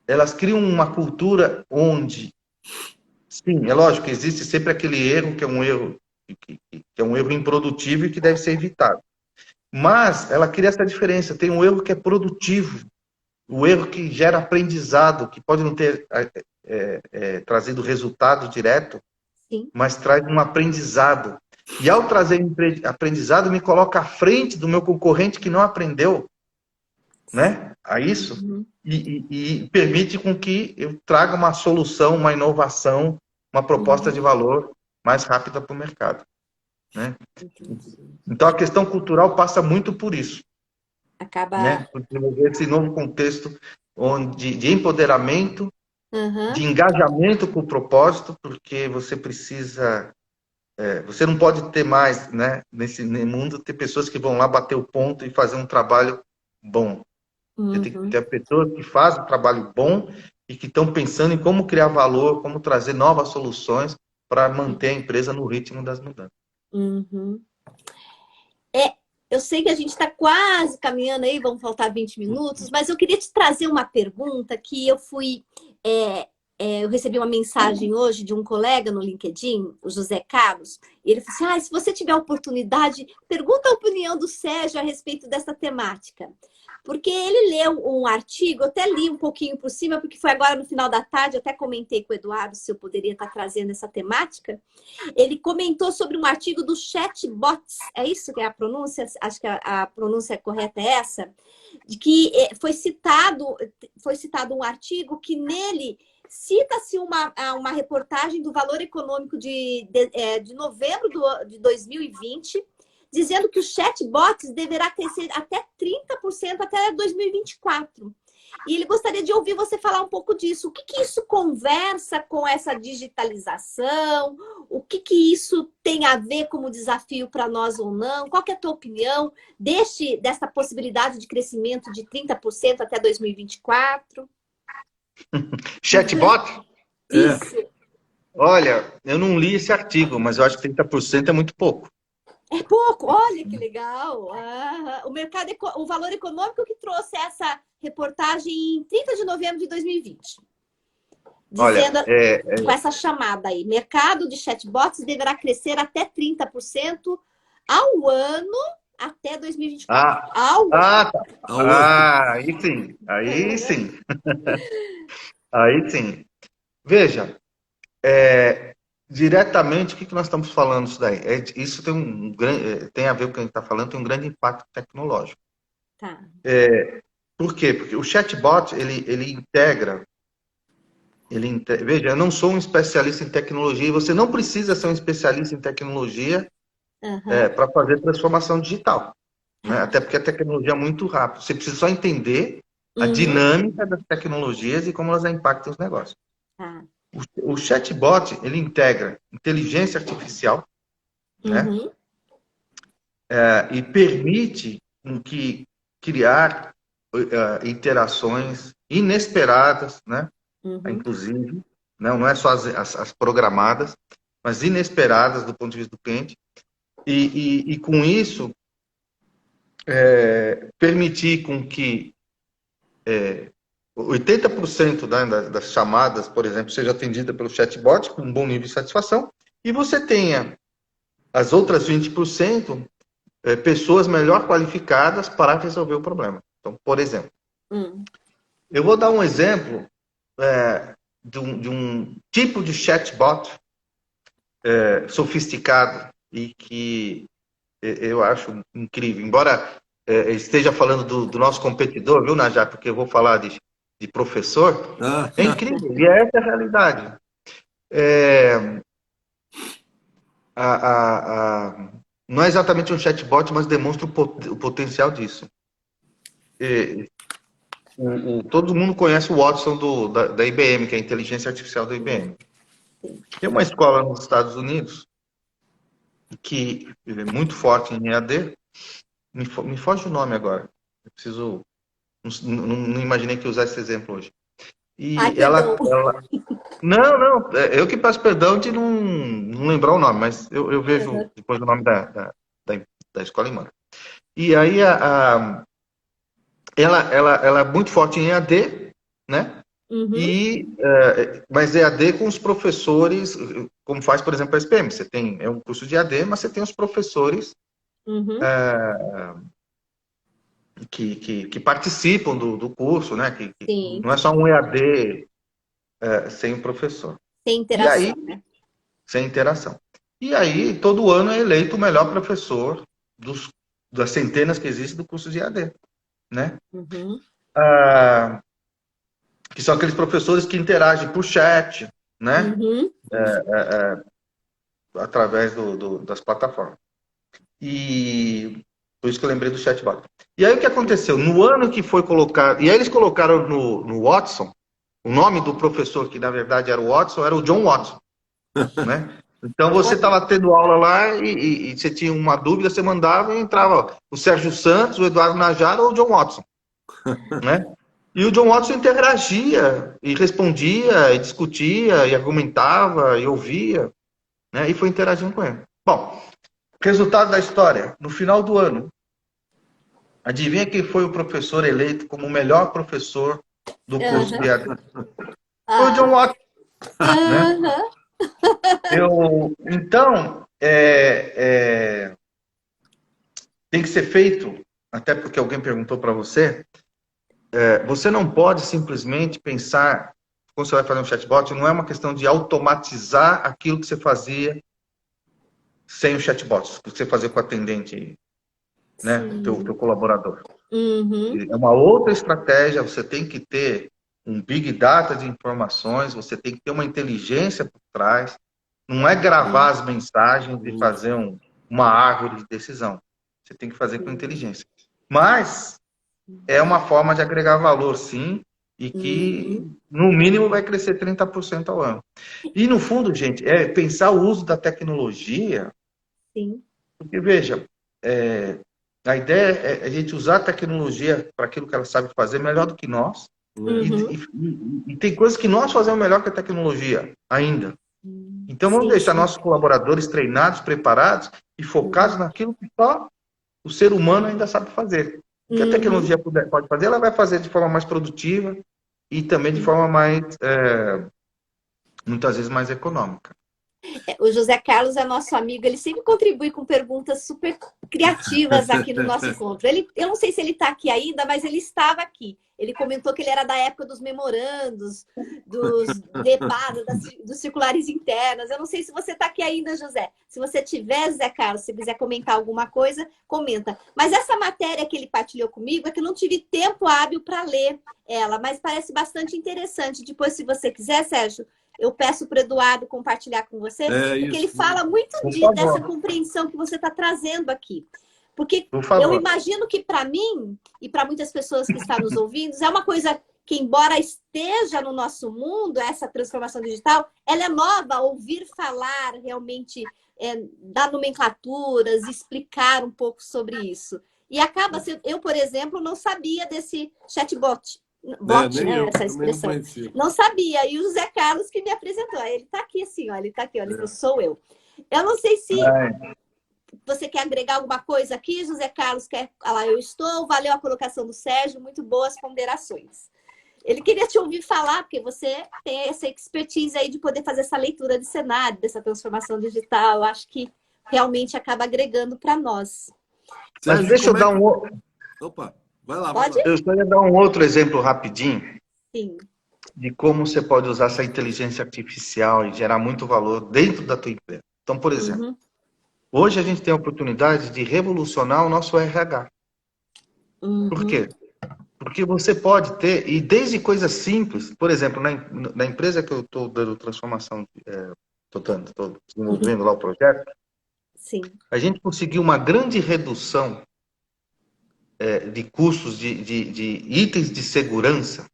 elas criam uma cultura onde, sim, é lógico que existe sempre aquele erro que é um erro improdutivo e que deve ser evitado. Mas ela cria essa diferença. Tem um erro que é produtivo, o erro que gera aprendizado, que pode não ter trazido resultado direto, sim, mas traz um aprendizado. E ao trazer aprendizado, me coloca à frente do meu concorrente que não aprendeu, né, a isso, e permite com que eu traga uma solução, uma inovação, uma proposta de valor mais rápida para o mercado. Né? Então, a questão cultural passa muito por isso. Né? Por desenvolver esse novo contexto de empoderamento, de engajamento com o propósito, porque você precisa... você não pode ter mais, né, nesse mundo, ter pessoas que vão lá bater o ponto e fazer um trabalho bom. Você tem que ter pessoas que fazem um trabalho bom e que estão pensando em como criar valor, como trazer novas soluções para manter a empresa no ritmo das mudanças. Eu sei que a gente está quase caminhando aí, vão faltar 20 minutos, mas eu queria te trazer uma pergunta que eu fui... eu recebi uma mensagem hoje de um colega no LinkedIn, o José Carlos, e ele falou assim, se você tiver a oportunidade, pergunta a opinião do Sérgio a respeito dessa temática. Porque ele leu um artigo, eu até li um pouquinho por cima, porque foi agora no final da tarde, eu até comentei com o Eduardo se eu poderia estar trazendo essa temática. Ele comentou sobre um artigo do chatbots, é isso que é a pronúncia? Acho que a pronúncia correta é essa, de que foi citado um artigo que nele cita-se uma reportagem do Valor Econômico de novembro de 2020, dizendo que o chatbots deverá crescer até 30% até 2024. E ele gostaria de ouvir você falar um pouco disso. O que isso conversa com essa digitalização? O que isso tem a ver como desafio para nós ou não? Qual que é a tua opinião dessa possibilidade de crescimento de 30% até 2024? Chatbot? Isso. Olha, eu não li esse artigo, mas eu acho que 30% é muito pouco. É pouco, olha que legal. O Valor Econômico que trouxe essa reportagem em 30 de novembro de 2020. Dizendo, com essa chamada aí, mercado de chatbots deverá crescer até 30% ao ano até 2024. Aí sim, aí sim. Aí sim. Veja, diretamente, o que nós estamos falando isso daí? Isso tem a ver com o que a gente está falando, tem um grande impacto tecnológico. Tá. Por quê? Porque o chatbot, ele integra Veja, eu não sou um especialista em tecnologia e você não precisa ser um especialista em tecnologia para fazer transformação digital, né? Até porque a tecnologia é muito rápida. Você precisa só entender a dinâmica das tecnologias e como elas impactam os negócios. O chatbot, ele integra inteligência artificial, né? E permite que criar interações inesperadas, né? Inclusive, não é só as programadas, mas inesperadas do ponto de vista do cliente. E com isso, permitir com que 80% das chamadas, por exemplo, seja atendida pelo chatbot com um bom nível de satisfação, e você tenha as outras 20% pessoas melhor qualificadas para resolver o problema. Então, por exemplo, eu vou dar um exemplo de um tipo de chatbot sofisticado e que eu acho incrível. Embora esteja falando do nosso competidor, viu, Najá? Porque eu vou falar de professor. É incrível, e essa é a realidade. Não é exatamente um chatbot, mas demonstra o potencial disso. Todo mundo conhece o Watson da IBM, que é a inteligência artificial da IBM. Tem uma escola nos Estados Unidos que é muito forte em EAD. Me foge o nome agora. Eu preciso... Não imaginei que ia usar esse exemplo hoje. E ela... Não, eu que peço perdão de não lembrar o nome, mas eu vejo depois o nome da escola em mano. E aí ela é muito forte em EAD, né? Mas EAD com os professores, como faz, por exemplo, a SPM. Você tem um curso de EAD, mas você tem os professores que participam do curso, né? Que não é só um EAD sem o professor. Sem interação, né? Sem interação. E aí, todo ano é eleito o melhor professor das centenas que existem do curso de EAD, né? Que são aqueles professores que interagem por chat, né? Através das plataformas. E por isso que eu lembrei do chatbot. E aí o que aconteceu? No ano que foi colocado... E aí eles colocaram no Watson, o nome do professor, que na verdade era o Watson, era o John Watson, né? Então você estava tendo aula lá e você tinha uma dúvida, você mandava e entrava o Sérgio Santos, o Eduardo Najara ou o John Watson, né? E o John Watson interagia e respondia, e discutia, e argumentava, e ouvia, né? E foi interagindo com ele. Bom, resultado da história, no final do ano, adivinha quem foi o professor eleito como o melhor professor do curso de EAD? Foi o John Watson, né? Então, tem que ser feito, até porque alguém perguntou para você, você não pode simplesmente pensar, quando você vai fazer um chatbot, não é uma questão de automatizar aquilo que você fazia sem o chatbot, que você fazia com o atendente, né, teu colaborador. É uma outra estratégia, você tem que ter um big data de informações, você tem que ter uma inteligência por trás, não é gravar as mensagens e fazer uma árvore de decisão. Você tem que fazer com inteligência. Mas é uma forma de agregar valor, sim, e que, no mínimo, vai crescer 30% ao ano. E, no fundo, gente, é pensar o uso da tecnologia. Sim. Porque, veja, a ideia é a gente usar a tecnologia para aquilo que ela sabe fazer melhor do que nós. E tem coisas que nós fazemos melhor que a tecnologia ainda. Então, vamos deixar nossos colaboradores treinados, preparados e focados naquilo que só o ser humano ainda sabe fazer. O que a tecnologia pode fazer, ela vai fazer de forma mais produtiva e também de forma mais, muitas vezes, mais econômica. O José Carlos é nosso amigo, ele sempre contribui com perguntas super criativas aqui no nosso encontro. Eu não sei se ele está aqui ainda, mas ele estava aqui. Ele comentou que ele era da época dos memorandos, dos debates, dos circulares internas. Eu não sei se você está aqui ainda, José. Se você tiver, José Carlos, se quiser comentar alguma coisa, comenta. Mas essa matéria que ele partilhou comigo é que eu não tive tempo hábil para ler ela, mas parece bastante interessante. Depois, se você quiser, Sérgio, eu peço para o Eduardo compartilhar com você, porque ele fala muito dessa compreensão que você está trazendo aqui. Porque eu imagino que para mim e para muitas pessoas que estão nos ouvindo, é uma coisa que, embora esteja no nosso mundo, essa transformação digital, ela é nova, ouvir falar realmente, dar nomenclaturas, explicar um pouco sobre isso. E acaba sendo... Eu, por exemplo, não sabia desse chatbot. Essa expressão. Não sabia. E o José Carlos que me apresentou. Ele está aqui assim, ó, ele está aqui, olha, sou eu. Eu não sei se você quer agregar alguma coisa aqui, José Carlos, quer... Ah lá, eu estou, valeu a colocação do Sérgio, muito boas ponderações. Ele queria te ouvir falar, porque você tem essa expertise aí de poder fazer essa leitura de cenário, dessa transformação digital. Eu acho que realmente acaba agregando para nós. Mas deixa eu dar um... Opa, vai lá. Pode? Eu só ia dar um outro exemplo rapidinho. Sim. De como você pode usar essa inteligência artificial e gerar muito valor dentro da tua empresa. Então, por exemplo, hoje a gente tem a oportunidade de revolucionar o nosso RH. Por quê? Porque você pode ter, e desde coisas simples, por exemplo, na empresa que eu estou dando transformação, estou desenvolvendo lá o projeto, sim, a gente conseguiu uma grande redução de custos de itens de segurança,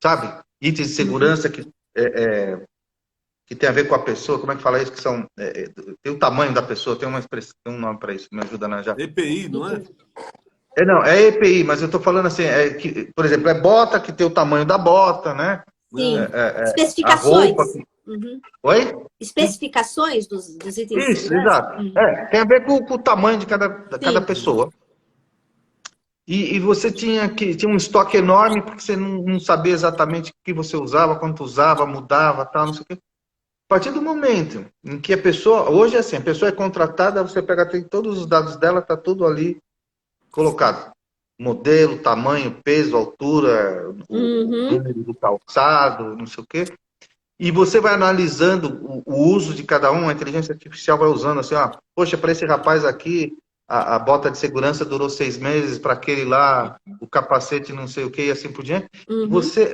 sabe? Itens de segurança que tem a ver com a pessoa, como é que fala isso? Que são, tem o tamanho da pessoa, tem uma expressão, tem um nome para isso, me ajuda na já. EPI, não é? Não, é EPI, mas eu estou falando assim, que, por exemplo, é bota que tem o tamanho da bota, né? Sim. Especificações. A roupa. Oi? Especificações dos itens Isso, de exato. Tem a ver com o tamanho de cada pessoa. E você tinha um estoque enorme, porque você não sabia exatamente o que você usava, quanto usava, mudava, tal, não sei o quê. A partir do momento em que a pessoa... Hoje é assim, a pessoa é contratada, você tem todos os dados dela, está tudo ali colocado. Modelo, tamanho, peso, altura, o número do calçado, não sei o quê. E você vai analisando o uso de cada um, a inteligência artificial vai usando assim, poxa, para esse rapaz aqui, a bota de segurança durou 6 meses, para aquele lá, o capacete não sei o quê, e assim por diante.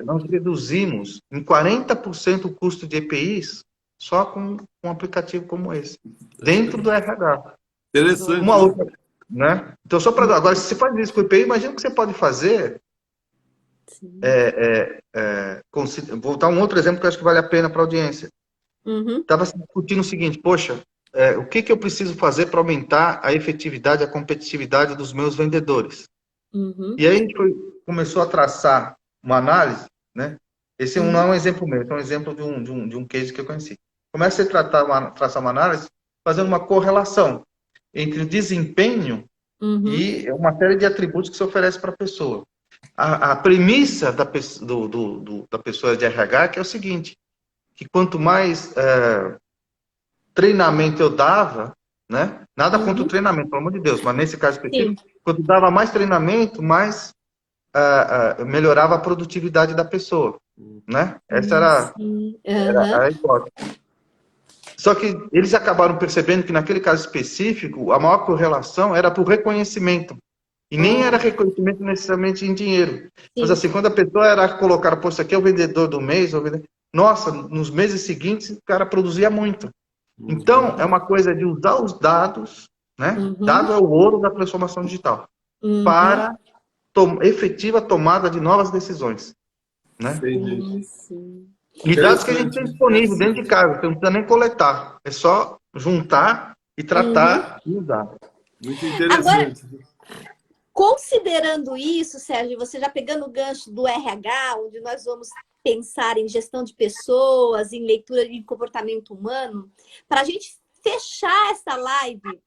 Nós reduzimos em 40% o custo de EPIs só com um aplicativo como esse, dentro do RH. Interessante. Uma outra, né? Então, só para... Agora, se você faz isso com o EPI, imagina o que você pode fazer. Vou dar um outro exemplo que eu acho que vale a pena para a audiência. Estava discutindo o seguinte, poxa, o que eu preciso fazer para aumentar a efetividade, a competitividade dos meus vendedores? E aí a gente começou a traçar uma análise, né? Esse não é um exemplo meu, é um exemplo de um case que eu conheci. Começa a traçar uma análise fazendo uma correlação entre o desempenho e uma série de atributos que se oferece para a pessoa. A premissa da pessoa de RH que é o seguinte, que quanto mais treinamento eu dava, né? Nada contra o treinamento, pelo amor de Deus, mas nesse caso específico, quando dava mais treinamento, mais melhorava a produtividade da pessoa, né? Essa era a hipótese. Só que eles acabaram percebendo que naquele caso específico, a maior correlação era para o reconhecimento. E nem era reconhecimento necessariamente em dinheiro. Mas assim, quando a pessoa era colocada, pô, isso aqui é o vendedor do mês, nossa, nos meses seguintes o cara produzia muito. Então, é uma coisa de usar os dados, né? Dado é o ouro da transformação digital, para efetiva tomada de novas decisões. Né? E dados que a gente tem disponível dentro de casa, você não precisa nem coletar. É só juntar e tratar e usar. Muito interessante. Agora, considerando isso, Sérgio, você já pegando o gancho do RH, onde nós vamos pensar em gestão de pessoas, em leitura de comportamento humano, para a gente fechar essa live,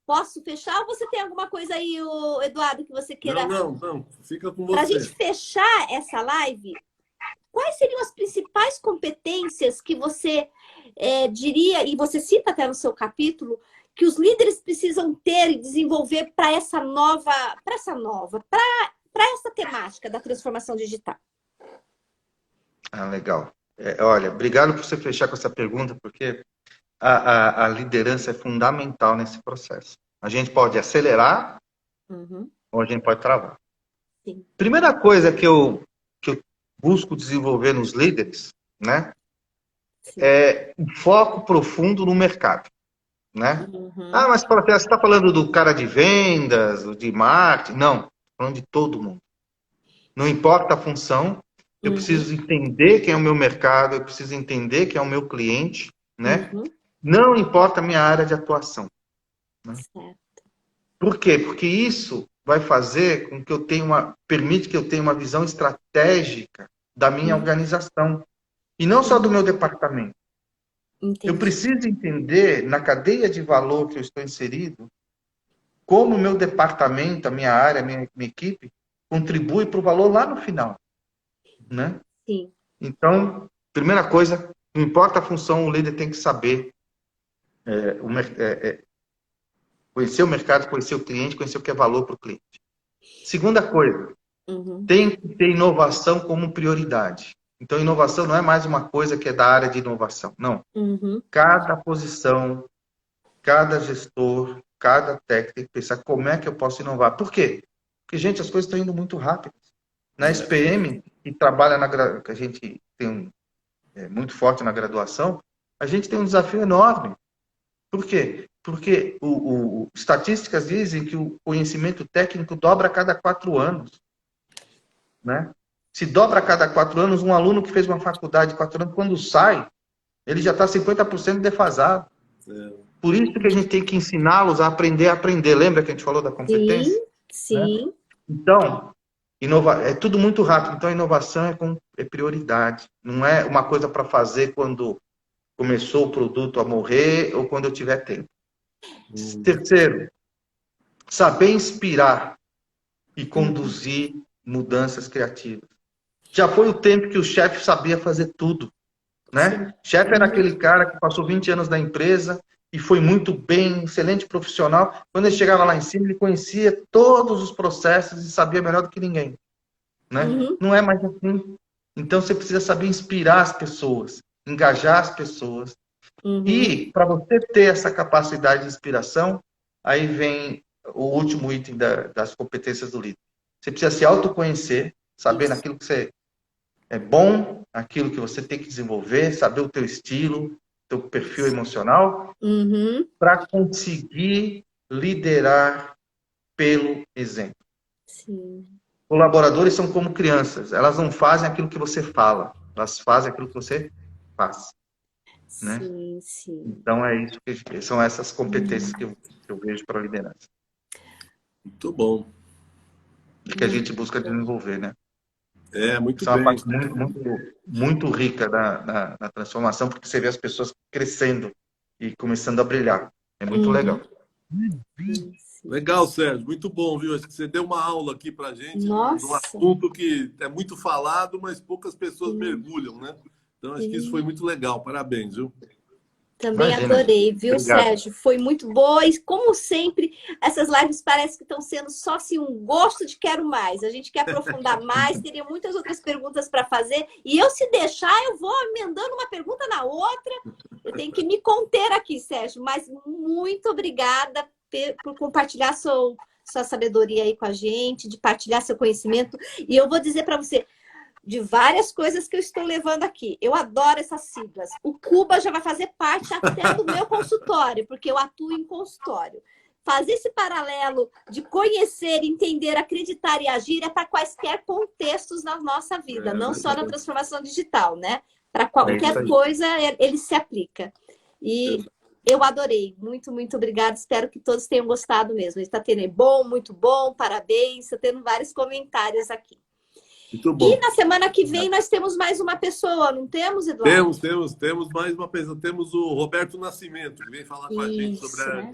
posso fechar ou você tem alguma coisa aí, Eduardo, que você queira... Não, fica com você. Para a gente fechar essa live, quais seriam as principais competências que você diria, e você cita até no seu capítulo, que os líderes precisam ter e desenvolver para essa temática da transformação digital? Legal. Olha, obrigado por você fechar com essa pergunta, porque a liderança é fundamental nesse processo. A gente pode acelerar ou a gente pode travar. Sim. Primeira coisa que eu busco desenvolver nos líderes, né, é um foco profundo no mercado, né? Mas você está falando do cara de vendas, de marketing? Não, estou falando de todo mundo. Não importa a função, eu preciso entender quem é o meu mercado, eu preciso entender quem é o meu cliente, né? Não importa a minha área de atuação. Né? Certo. Por quê? Porque isso vai fazer com que permite que eu tenha uma visão estratégica da minha organização. E não só do meu departamento. Entendi. Eu preciso entender, na cadeia de valor que eu estou inserido, como o meu departamento, a minha área, a minha equipe, contribui para o valor lá no final. Né? Sim. Então, primeira coisa, não importa a função, o líder tem que saber conhecer o mercado, conhecer o cliente, conhecer o que é valor para o cliente. Segunda coisa, tem que ter inovação como prioridade. Então, inovação não é mais uma coisa que é da área de inovação. Não. Cada posição, cada gestor, cada técnico tem que pensar como é que eu posso inovar. Por quê? Porque, gente, as coisas estão indo muito rápido. Na SPM, que trabalha que a gente tem muito forte na graduação, a gente tem um desafio enorme. Por quê? Porque estatísticas dizem que o conhecimento técnico dobra a cada 4 anos. Né? Se dobra a cada 4 anos, um aluno que fez uma faculdade de 4 anos, quando sai, ele já está 50% defasado. Por isso que a gente tem que ensiná-los a aprender. Lembra que a gente falou da competência? Sim. Né? Então, é tudo muito rápido. Então, a inovação é prioridade. Não é uma coisa para fazer quando começou o produto a morrer ou quando eu tiver tempo. Terceiro, saber inspirar e conduzir mudanças criativas. Já foi o tempo que o chefe sabia fazer tudo. Né? Chefe era aquele cara que passou 20 anos na empresa e foi muito bem, excelente profissional. Quando ele chegava lá em cima, ele conhecia todos os processos e sabia melhor do que ninguém. Né? Não é mais assim. Então, você precisa saber inspirar as pessoas, engajar as pessoas. E, para você ter essa capacidade de inspiração, aí vem o último item das competências do líder. Você precisa se autoconhecer, saber naquilo que você é bom, aquilo que você tem que desenvolver, saber o teu estilo, teu perfil emocional, para conseguir liderar pelo exemplo. Sim. Colaboradores são como crianças, elas não fazem aquilo que você fala, elas fazem aquilo que você faz. Né? Sim. Então é isso que são essas competências que eu vejo para a liderança. Muito bom. E que a gente busca desenvolver, né? Muito Isso é uma bem. parte muito rica na transformação, porque você vê as pessoas crescendo e começando a brilhar. É muito legal. Legal, Sérgio. Muito bom, viu? Acho que você deu uma aula aqui pra gente de um assunto que é muito falado, mas poucas pessoas mergulham, né? Então, acho que isso foi muito legal. Parabéns, viu? Também adorei, viu, obrigado. Sérgio? Foi muito boa e, como sempre, essas lives parecem que estão sendo só assim, um gosto de quero mais. A gente quer aprofundar mais, teria muitas outras perguntas para fazer. E eu, se deixar, eu vou emendando uma pergunta na outra. Eu tenho que me conter aqui, Sérgio. Mas muito obrigada por compartilhar sua sabedoria aí com a gente, de partilhar seu conhecimento. E eu vou dizer para você, de várias coisas que eu estou levando aqui. Eu adoro essas siglas. O Cuba já vai fazer parte até do meu consultório, porque eu atuo em consultório. Fazer esse paralelo de conhecer, entender, acreditar e agir é para quaisquer contextos na nossa vida, não só na transformação digital, né? Para qualquer coisa, ele se aplica. E eu adorei. Muito, muito obrigada. Espero que todos tenham gostado mesmo. Está tendo bom, muito bom, parabéns. Estou tendo vários comentários aqui. Muito bom. E na semana que vem nós temos mais uma pessoa, não temos, Eduardo? Temos mais uma pessoa. Temos o Roberto Nascimento, que vem falar com a gente sobre a...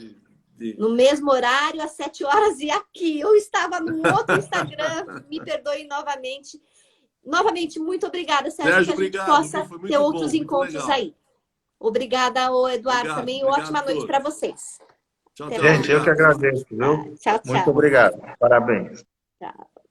No mesmo horário, às 7 horas, e aqui. Eu estava no outro Instagram, me perdoe novamente. Novamente, muito obrigada, Sérgio, Sérgio, que a gente obrigado, possa viu? Foi muito ter bom, outros muito encontros legal. aí. Obrigada, ô Eduardo, Obrigado, também. obrigado Ótima a noite para todos. vocês. Tchau, Até tchau, mais. Gente, eu que obrigado. agradeço, Tá, viu? tchau, Muito tchau. obrigado. Parabéns. Tchau.